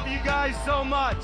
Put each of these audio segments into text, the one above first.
love you guys so much.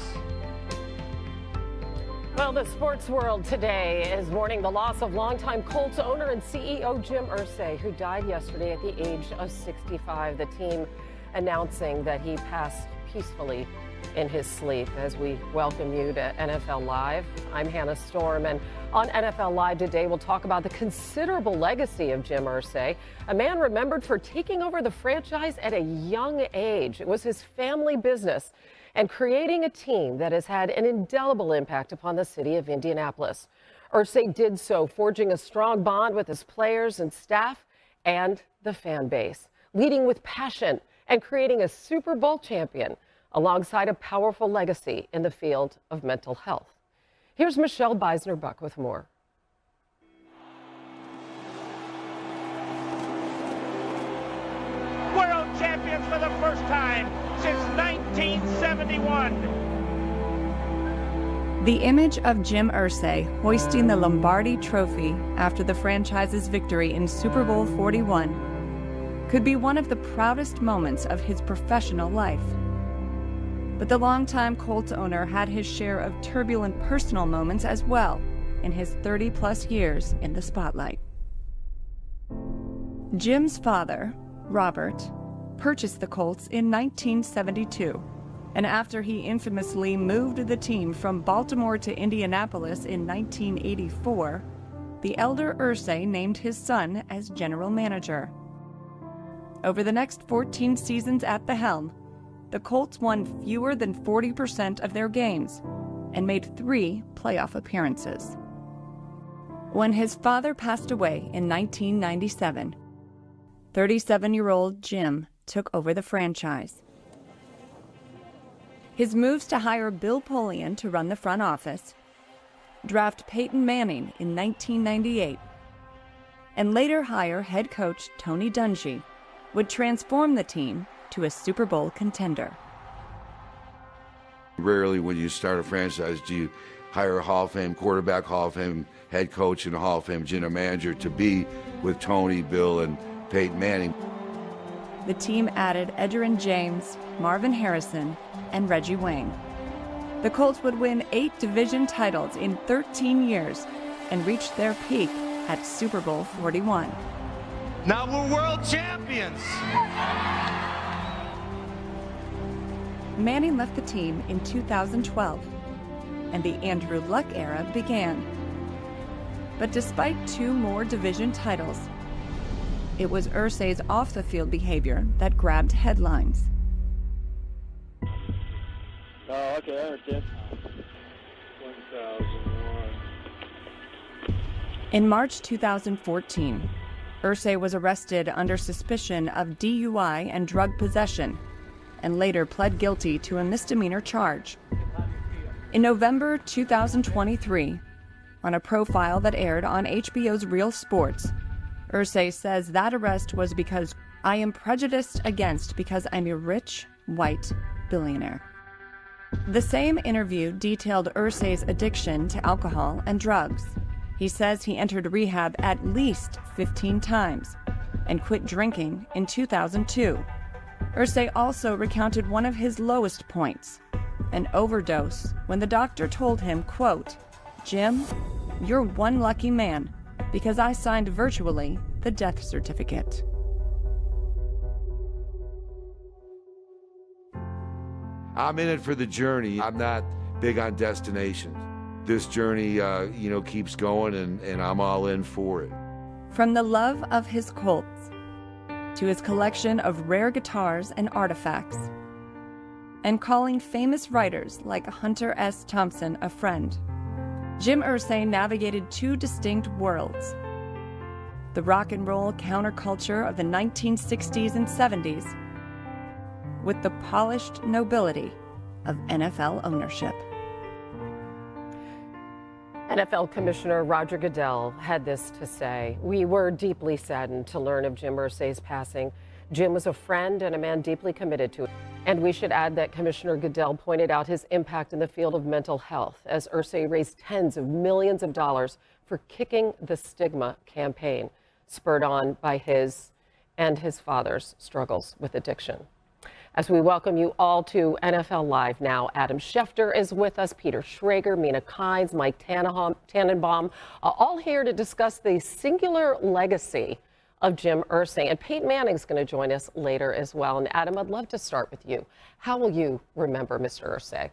Well, the sports world today is mourning the loss of longtime Colts owner and CEO Jim Irsay, who died yesterday at the age of 65. The team announcing that he passed peacefully in his sleep. As we welcome you to NFL Live, I'm Hannah Storm, and on NFL Live today we'll talk about the considerable legacy of Jim Irsay, a man remembered for taking over the franchise at a young age. It was his family business and creating a team that has had an indelible impact upon the city of Indianapolis. Irsay did so, forging a strong bond with his players and staff and the fan base, leading with passion and creating a Super Bowl champion alongside a powerful legacy in the field of mental health. Here's Michelle Beisner-Buck with more. World champions for the first time since 1971. The image of Jim Irsay hoisting the Lombardi Trophy after the franchise's victory in Super Bowl 41 could be one of the proudest moments of his professional life. But the longtime Colts owner had his share of turbulent personal moments as well in his 30-plus years in the spotlight. Jim's father, Robert, purchased the Colts in 1972, and after he infamously moved the team from Baltimore to Indianapolis in 1984, the elder Irsay named his son as general manager. Over the next 14 seasons at the helm, the Colts won fewer than 40% of their games and made 3 playoff appearances. When his father passed away in 1997, 37-year-old Jim took over the franchise. His moves to hire Bill Polian to run the front office, draft Peyton Manning in 1998, and later hire head coach Tony Dungy would transform the team to a Super Bowl contender. Rarely when you start a franchise do you hire a Hall of Fame quarterback, Hall of Fame head coach, and a Hall of Fame general manager to be with Tony, Bill, and Peyton Manning. The team added Edgerrin James, Marvin Harrison, and Reggie Wayne. The Colts would win 8 division titles in 13 years and reach their peak at Super Bowl 41. Now we're world champions. Manning left the team in 2012, and the Andrew Luck era began. But despite 2 more division titles, it was Irsay's off-the-field behavior that grabbed headlines. Oh, okay, I understand. 1001. In March 2014, Irsay was arrested under suspicion of DUI and drug possession, and later pled guilty to a misdemeanor charge. In November 2023, on a profile that aired on HBO's Real Sports, Irsay says that arrest was because I am prejudiced against because I'm a rich, white billionaire. The same interview detailed Irsay's addiction to alcohol and drugs. He says he entered rehab at least 15 times and quit drinking in 2002. Irsay also recounted one of his lowest points, an overdose, when the doctor told him, quote, "Jim, you're one lucky man, because I signed virtually the death certificate." I'm in it for the journey. I'm not big on destinations. This journey, keeps going, and I'm all in for it. From the love of his Colts to his collection of rare guitars and artifacts, and calling famous writers like Hunter S. Thompson a friend, Jim Irsay navigated 2 distinct worlds: the rock and roll counterculture of the 1960s and 70s, with the polished nobility of NFL ownership. NFL Commissioner Roger Goodell had this to say: "We were deeply saddened to learn of Jim Irsay's passing. Jim was a friend and a man deeply committed to it." And we should add that Commissioner Goodell pointed out his impact in the field of mental health, as Irsay raised tens of millions of dollars for Kicking the Stigma campaign, spurred on by his and his father's struggles with addiction. As we welcome you all to NFL Live now, Adam Schefter is with us, Peter Schrager, Mina Kimes, Mike Tannenbaum, all here to discuss the singular legacy of Jim Irsay. And Peyton Manning's going to join us later as well. And Adam, I'd love to start with you. How will you remember Mr. Irsay?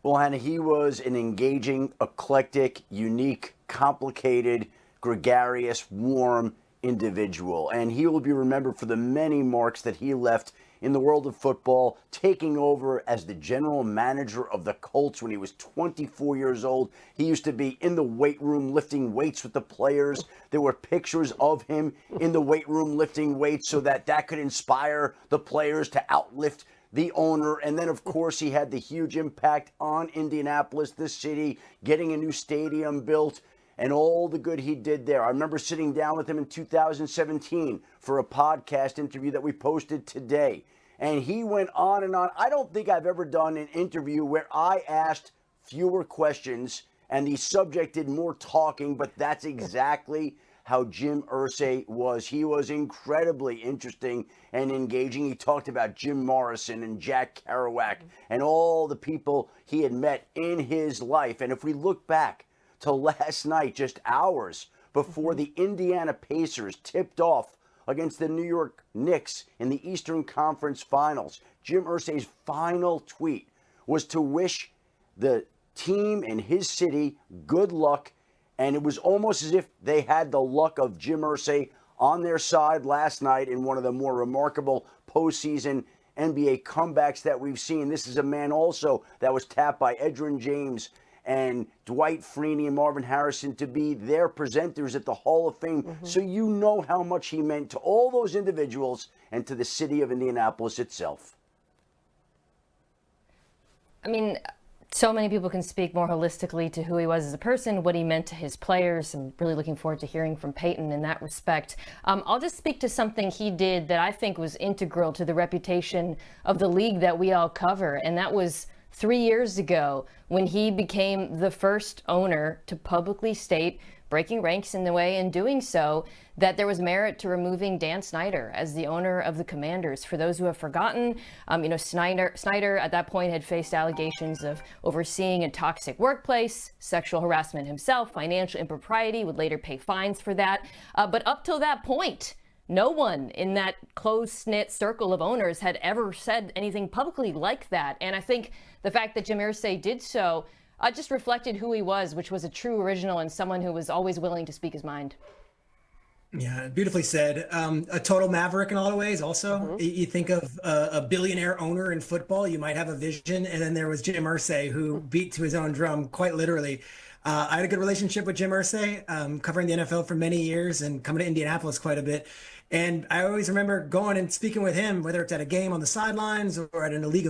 Well, Hannah, he was an engaging, eclectic, unique, complicated, gregarious, warm individual. And he will be remembered for the many marks that he left in the world of football, taking over as the general manager of the Colts when he was 24 years old. He used to be in the weight room lifting weights with the players. There were pictures of him in the weight room lifting weights so that could inspire the players to outlift the owner. And then, of course, he had the huge impact on Indianapolis, the city, getting a new stadium built, and all the good he did there. I remember sitting down with him in 2017 for a podcast interview that we posted today. And he went on and on. I don't think I've ever done an interview where I asked fewer questions and the subject did more talking, but that's exactly how Jim Irsay was. He was incredibly interesting and engaging. He talked about Jim Morrison and Jack Kerouac and all the people he had met in his life. And if we look back to last night, just hours before the Indiana Pacers tipped off against the New York Knicks in the Eastern Conference Finals, Jim Irsay's final tweet was to wish the team in his city good luck. And it was almost as if they had the luck of Jim Irsay on their side last night in one of the more remarkable postseason NBA comebacks that we've seen. This is a man also that was tapped by Edgerrin James and Dwight Freeney and Marvin Harrison to be their presenters at the Hall of Fame. So you know how much he meant to all those individuals and to the city of Indianapolis itself. I mean, so many people can speak more holistically to who he was as a person, what he meant to his players. I'm really looking forward to hearing from Peyton in that respect. I'll just speak to something he did that I think was integral to the reputation of the league that we all cover, and that was 3 years ago when he became the first owner to publicly state, breaking ranks in the way and doing so, that there was merit to removing Dan Snyder as the owner of the Commanders. For those who have forgotten, Snyder at that point had faced allegations of overseeing a toxic workplace, sexual harassment himself, financial impropriety, would later pay fines for that. But up till that point, no one in that close-knit circle of owners had ever said anything publicly like that. And I think the fact that Jim Irsay did so just reflected who he was, which was a true original and someone who was always willing to speak his mind. Yeah, beautifully said. A total maverick in a lot of ways also. You think of a billionaire owner in football, you might have a vision. And then there was Jim Irsay, who beat to his own drum, quite literally. I had a good relationship with Jim Irsay, covering the NFL for many years and coming to Indianapolis quite a bit. And I always remember going and speaking with him, whether it's at a game on the sidelines or at a league